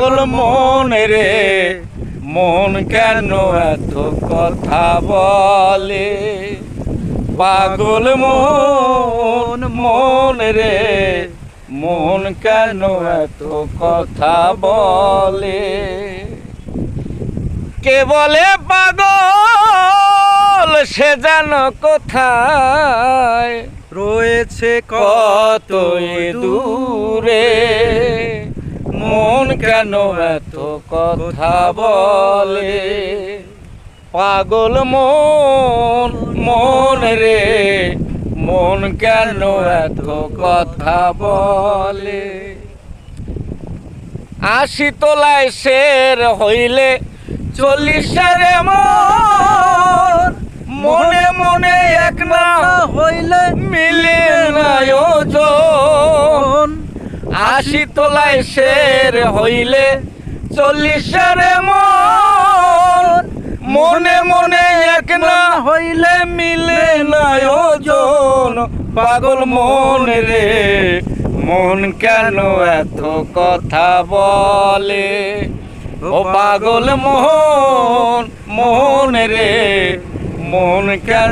পাগল মন রে মন কেন এত কথা বলে, পাগল মন মন রে মন কেন এত কথা বলে। কে বলে পাগল সে যেন কোথায় রয়েছে কতই দূরে, মন কেন এত কথা বলে, পাগল মন মন রে মন কেন এত কথা বলে। ৮০ তলায় শের হইলে ৪০ মন, মনে মনে এক না হইলে মিলে না ওজন। ৮০ তলায় শের হইলে ৪০ মন, মনে মনে এক না হইলে মিলে না ওজন। পাগল মন রে মন কেন এত কথা বলে, ও পাগল মন মন রে মন কেন